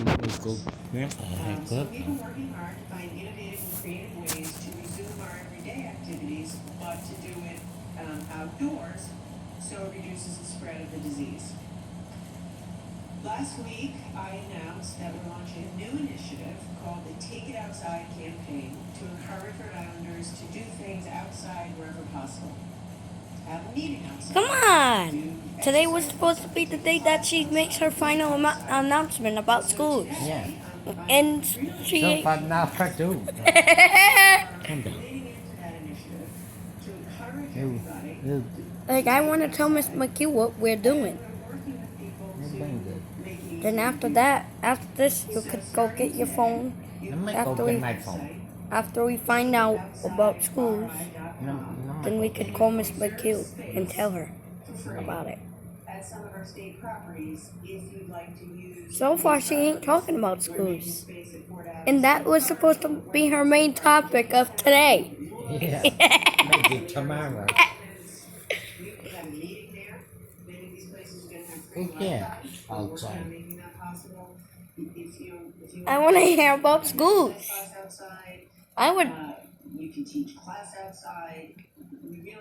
Go grant So we've been working hard to find innovative and creative ways to resume our everyday activities, but to do it outdoors so it reduces the spread of the disease. Last week, I announced that we're launching a new initiative called the Take It Outside campaign to encourage Rhode Islanders to do things outside wherever possible. Have a meeting outside. Come on! Today was supposed to be the day that she makes her final announcement about schools. Yeah. And So she. far now I do. Calm down. Like, I want to tell Miss McHugh what we're doing. Then after that, after this, you could go get your phone. After we find out about schools, then we could call Miss McHugh and tell her about it. So far, she ain't talking about schools. And that was supposed to be her main topic of today. Yeah. Maybe tomorrow. Yeah. Outside. I want to hear about schools. I would. You can teach class outside. We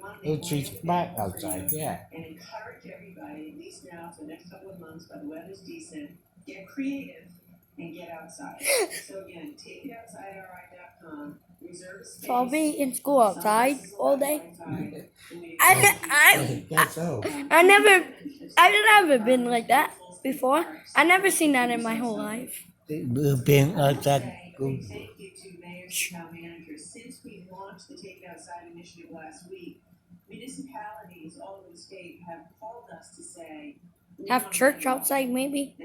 want to You teach back outside, yeah. and encourage everybody, at least now for the next couple of months, while the weather's decent, get creative and get outside. So again, takeitoutsideRI.com. Reserve a space. So I'll be in school outside all day. Guess so. I've never been like that before. I never seen that in my whole life. Being outside. Thank you to mayors and town managers. Since we launched the Take It Outside initiative last week, municipalities all over the state have called us to say Have church outside, maybe?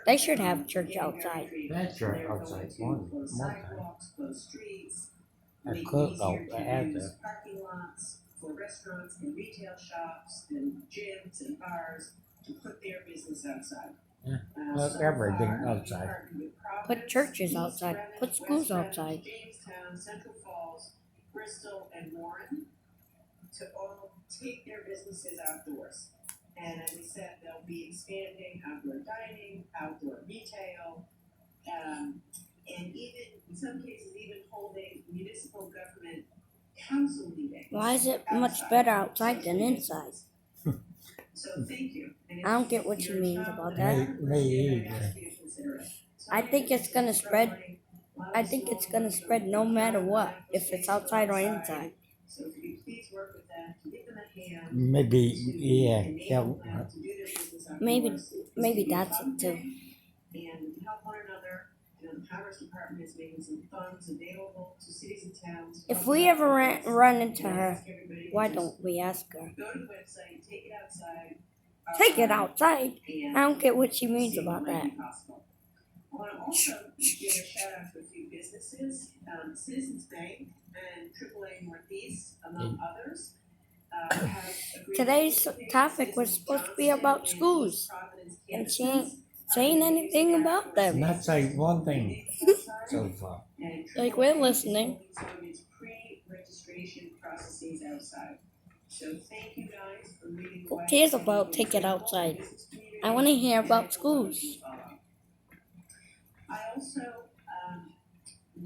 They should have church outside. That's right, outside. One time. Sidewalks, close streets, I make it could easier go to after. use parking lots for restaurants and retail shops and gyms and bars to put their business outside. Yeah, put everything outside. Put churches outside. Put schools outside. Jamestown, Central Falls, Bristol, and Warren to all take their businesses outdoors. And as I said, they'll be expanding outdoor dining, outdoor retail, and even in some cases, even holding municipal government council meetings. Why is it much better outside than inside? So thank you. I don't get what you mean about that. Me either. I think it's gonna spread. I think it's gonna spread no matter what, if it's outside or inside. So if you please work with them to give them a hand. Maybe, yeah. Maybe that's it too. And we can help one another. The Commerce Department is making some funds available to cities and towns. If we ever run into her, why don't we ask her? Go to the website, take it outside. Take it outside. I don't get what she means about that. I want to also give a shout out to a few businesses, Citizens Bank and AAA Northeast, among others. Today's topic was supposed to be about schools, and she ain't saying anything about them. Not say one thing so far. Like, we're listening. Pre-registration processes outside. So thank you guys for reading. Who cares about Take It Outside? I want to hear about schools. I also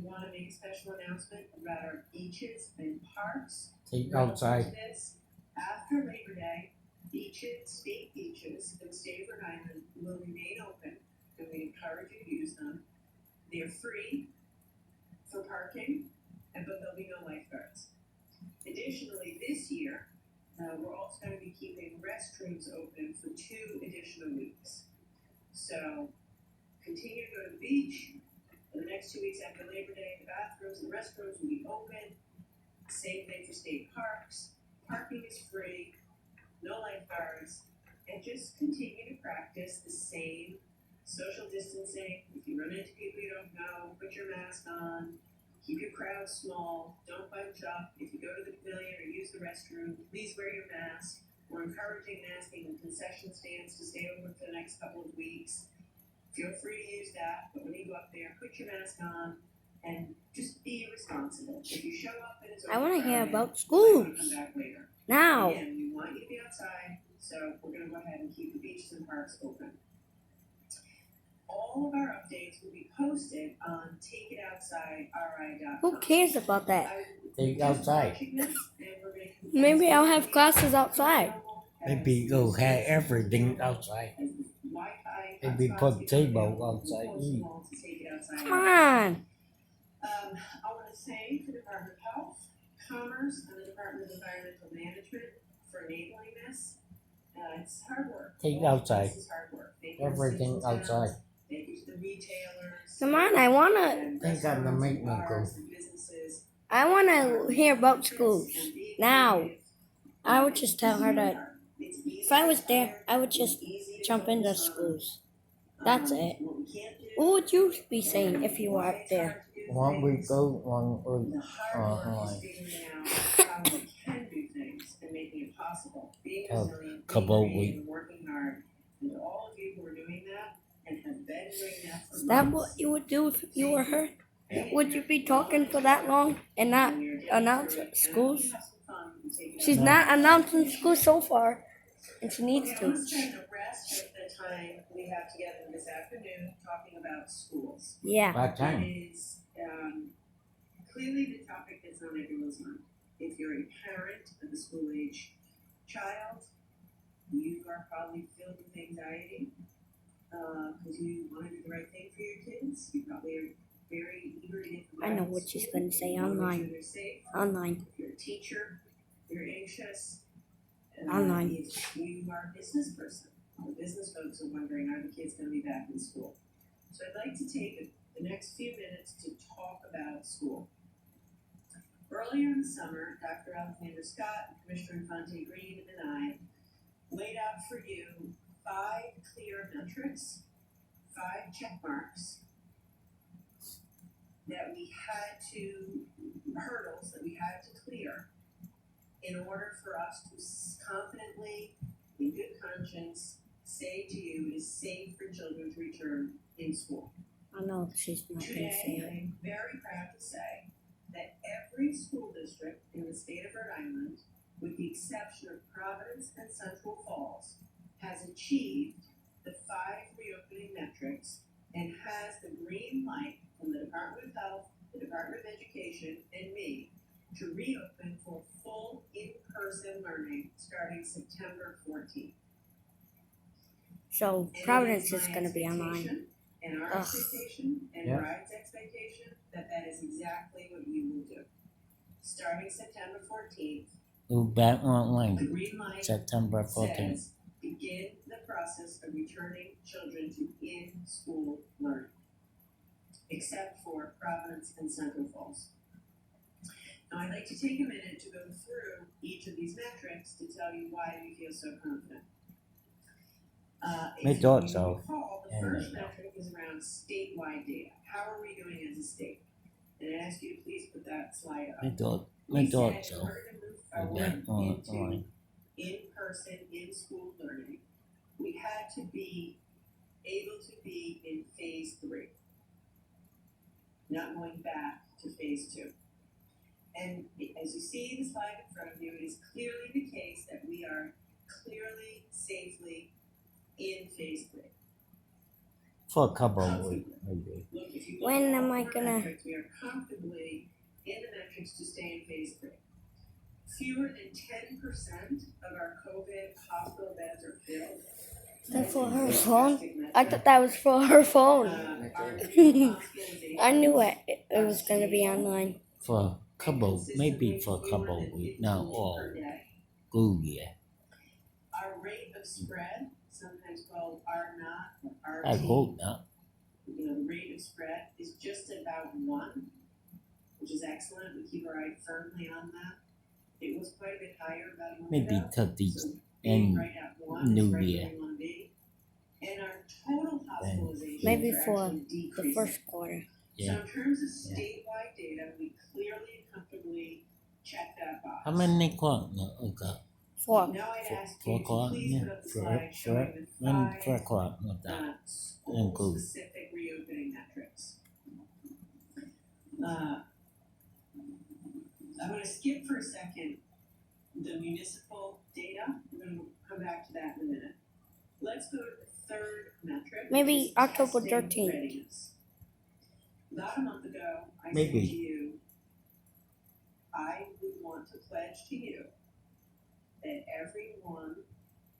want to make a special announcement about our beaches and parks. Take outside. After Labor Day, beaches, state beaches in the state of Rhode Island will remain open, and we encourage you to use them. They're free for parking, but there'll be no lifeguards. Additionally, this year, we're also going to be keeping restrooms open for 2 additional weeks. So continue to go to the beach. For the next 2 weeks after Labor Day, the bathrooms and restrooms will be open. Same thing for state parks. Parking is free, no lifeguards, and just continue to practice the same social distancing. If you run into people you don't know, put your mask on. Keep your crowd small. Don't bunch up. If you go to the pavilion or use the restroom, please wear your mask. We're encouraging masking in concession stands to stay open for the next couple of weeks. Feel free to use that, but when you go up there, put your mask on and just be responsible. If you show up and it's I want to hear about come schools. back later. Now. Again, we want you to be outside, so we're going to go ahead and keep the beaches and parks open. All all of our updates will be posted on takeitoutside.ri.com. Who cares about that? Take outside. Maybe I'll have classes outside. Maybe go have everything outside. Maybe put table outside. Eat. Come on. I want to thank the Department of Health, Commerce, and the Department of Environmental Management for enabling this. It's hard work. Take outside. This is hard work. Thank you to Everything Central Towns. Oh. outside. Thank you to the retailers. Come on, I wanna and Think I'm gonna make me go. restaurants and businesses. hear about schools. Now. I would just tell her that if I was there, I would just jump into schools. That's it. What would you be saying if you were up there? One week go, 1 week The hard work is online. figuring out how we can do things and making it possible. Being Oh, resilient, couple being creative, weeks. and working hard. And to all of you who are doing that and have been doing that for Is that months, what you would do if you were her? Yeah. Would you be talking for that long and not announce schools? have some fun and take it She's out. not announcing school so far, and she needs I to. want to spend the rest of the time we have together this afternoon talking about schools. Yeah. What It time? is clearly the topic that's on everyone's mind. If you're a parent of a school age child, you are probably filled with anxiety because you want to do the right thing for your kids. You probably are very eager to get them I back know to what she's school. gonna say You wanna make online. sure they're safe. Online. If you're a teacher, you're anxious. Online. If you are a business person, the business folks are wondering, are the kids going to be back in school? So I'd like to take the next few minutes to talk about school. Earlier in the summer, Dr. Alexander Scott, Commissioner Infante Green, and I laid out for you 5 clear metrics, 5 check marks that we had to, hurdles that we had to clear in order for us to confidently, in good conscience, say to you it is safe for children to return in school. I know she's not gonna say Today, it. I'm very proud to say that every school district in the state of Rhode Island, with the exception of Providence and Central Falls, has achieved the 5 reopening metrics and has the green light from the Department of Health, the Department of Education, and me to reopen for full in-person learning starting September 14th. So And Providence it is my gonna be online. expectation And our Ugh. expectation and Yeah. Bride's expectation that that is exactly what you will do. Starting September 14th, Go back the online. green light September 14th. says begin the process of returning children to in-school learning, except for Providence and Central Falls. Now, I'd like to take a minute to go through each of these metrics to tell you why we feel so confident. Me If thought you so. recall, the And first metric is around statewide data. How are we doing as a state? And I ask you to please put that slide up. Me thought We so. said in order to move Go forward back online. into in-person, in-school learning, we had to be able to be in phase 3, not going back to phase 2. And as you see the slide in front of you, it is clearly the case that we are clearly, safely in phase 3. For a couple of weeks, maybe. Look, if you look When at am all I four gonna- metrics, we are comfortably in the metrics to stay in phase 3. Fewer than 10% of our COVID hospital beds are filled. Is that for her That's a phone? fantastic metric. I thought that was for her phone. Our I knew it was gonna be online. For a couple, maybe for a couple of weeks now, or school year. Our rate of spread, sometimes called R naught or RT, I hope not. the rate of spread is just about 1, which is excellent. We keep our eye firmly on that. It was quite a bit higher about a month Maybe ago. 30 So and being right at 1 New is right Year. where we want to be. And our total hospitalizations Maybe are for actually The decreasing. first quarter. Yeah. So in terms of statewide data, we clearly and comfortably check that box. How many o'clock? No, okay. 4. Now I'd ask Four you to o'clock, please yeah. put up the For slide showing the when 5 4 o'clock, not that. Good. school-specific reopening metrics. I'm going to skip for a second the municipal data. We're going to come back to that in a minute. Let's go to the third metric, Maybe October testing 13th. readiness. About a month ago, I said Maybe. to you, I would want to pledge to you that everyone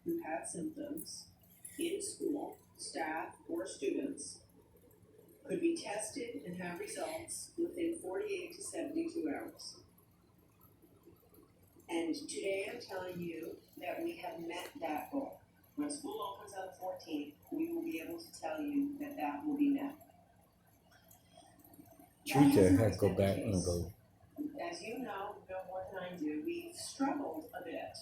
who had symptoms in school, staff or students, could be tested and have results within 48 to 72 hours. And today I'm telling you that we have met that goal. When school opens on the 14th, we will be able to tell you that that will be met. Teresa had to go back and go. As you know more than I do, we've struggled a bit